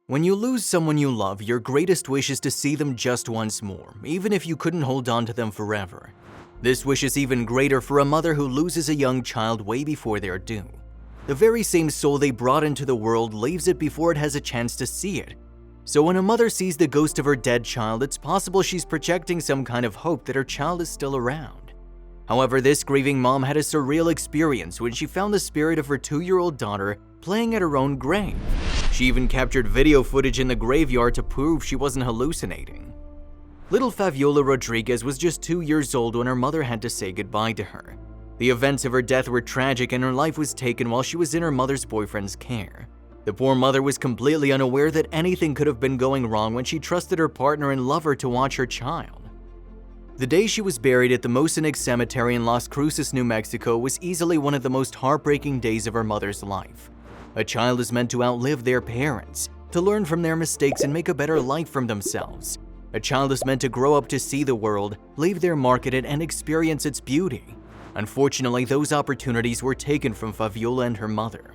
When you lose someone you love, your greatest wish is to see them just once more, even if you couldn't hold on to them forever. This wish is even greater for a mother who loses a young child way before they're due. The very same soul they brought into the world leaves it before it has a chance to see it. So when a mother sees the ghost of her dead child, it's possible she's projecting some kind of hope that her child is still around. However, this grieving mom had a surreal experience when she found the spirit of her 2-year-old daughter playing at her own grave. She even captured video footage in the graveyard to prove she wasn't hallucinating. Little Fabiola Rodriguez was just 2 years old when her mother had to say goodbye to her. The events of her death were tragic and her life was taken while she was in her mother's boyfriend's care. The poor mother was completely unaware that anything could have been going wrong when she trusted her partner and lover to watch her child. The day she was buried at the Mosinic Cemetery in Las Cruces, New Mexico was easily one of the most heartbreaking days of her mother's life. A child is meant to outlive their parents, to learn from their mistakes and make a better life for themselves. A child is meant to grow up to see the world, leave their mark in it, and experience its beauty. Unfortunately, those opportunities were taken from Fabiola and her mother.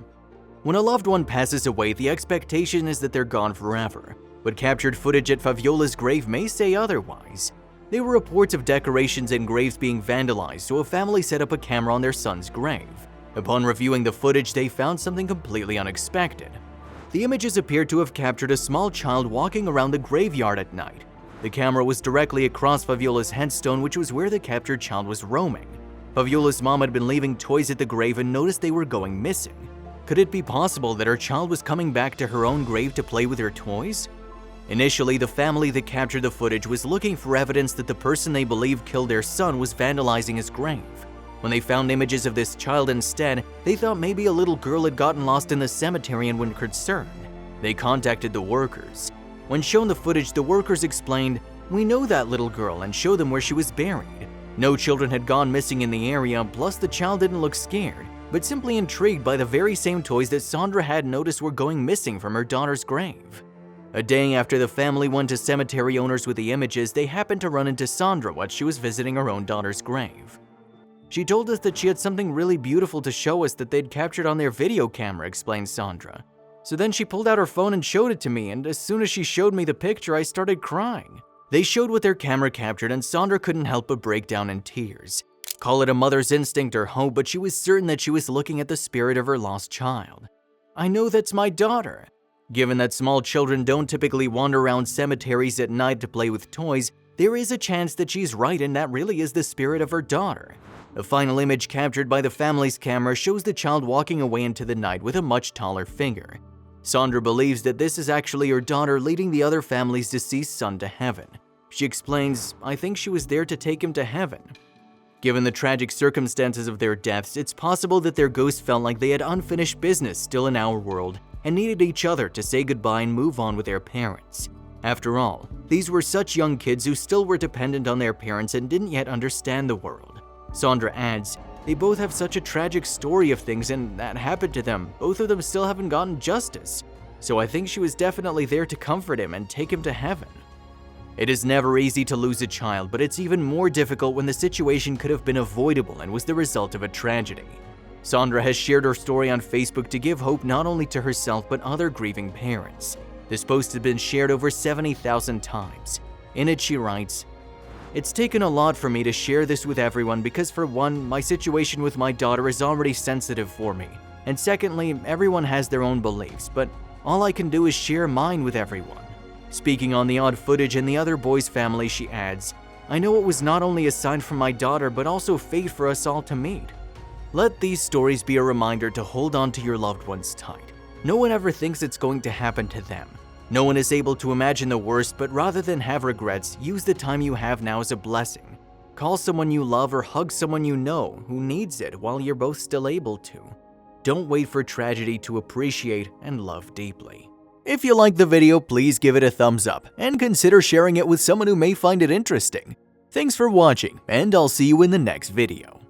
When a loved one passes away, the expectation is that they're gone forever, but captured footage at Fabiola's grave may say otherwise. There were reports of decorations and graves being vandalized, so a family set up a camera on their son's grave. Upon reviewing the footage, they found something completely unexpected. The images appeared to have captured a small child walking around the graveyard at night. The camera was directly across Fabiola's headstone, which was where the captured child was roaming. Fabiola's mom had been leaving toys at the grave and noticed they were going missing. Could it be possible that her child was coming back to her own grave to play with her toys? Initially, the family that captured the footage was looking for evidence that the person they believed killed their son was vandalizing his grave. When they found images of this child instead, they thought maybe a little girl had gotten lost in the cemetery and were concerned. They contacted the workers. When shown the footage, the workers explained, "We know that little girl," and showed them where she was buried. No children had gone missing in the area, plus the child didn't look scared, but simply intrigued by the very same toys that Sandra had noticed were going missing from her daughter's grave. A day after the family went to cemetery owners with the images, they happened to run into Sandra while she was visiting her own daughter's grave. "She told us that she had something really beautiful to show us that they'd captured on their video camera," explained Sandra. "So then she pulled out her phone and showed it to me, and as soon as she showed me the picture, I started crying." They showed what their camera captured, and Sandra couldn't help but break down in tears. Call it a mother's instinct or hope, but she was certain that she was looking at the spirit of her lost child. "I know that's my daughter." Given that small children don't typically wander around cemeteries at night to play with toys, there is a chance that she's right and that really is the spirit of her daughter. The final image captured by the family's camera shows the child walking away into the night with a much taller figure. Sandra believes that this is actually her daughter leading the other family's deceased son to heaven. She explains, "I think she was there to take him to heaven." Given the tragic circumstances of their deaths, it's possible that their ghosts felt like they had unfinished business still in our world and needed each other to say goodbye and move on with their parents. After all, these were such young kids who still were dependent on their parents and didn't yet understand the world. Sandra adds, "They both have such a tragic story of things and that happened to them. Both of them still haven't gotten justice. So I think she was definitely there to comfort him and take him to heaven." It is never easy to lose a child, but it's even more difficult when the situation could have been avoidable and was the result of a tragedy. Sandra has shared her story on Facebook to give hope not only to herself but other grieving parents. This post has been shared over 70,000 times. In it, she writes, "It's taken a lot for me to share this with everyone because for one, my situation with my daughter is already sensitive for me, and secondly, everyone has their own beliefs, but all I can do is share mine with everyone." Speaking on the odd footage and the other boy's family, she adds, "I know it was not only a sign from my daughter but also fate for us all to meet." Let these stories be a reminder to hold on to your loved ones tight. No one ever thinks it's going to happen to them. No one is able to imagine the worst, but rather than have regrets, use the time you have now as a blessing. Call someone you love or hug someone you know who needs it while you're both still able to. Don't wait for tragedy to appreciate and love deeply. If you liked the video, please give it a thumbs up and consider sharing it with someone who may find it interesting. Thanks for watching, and I'll see you in the next video.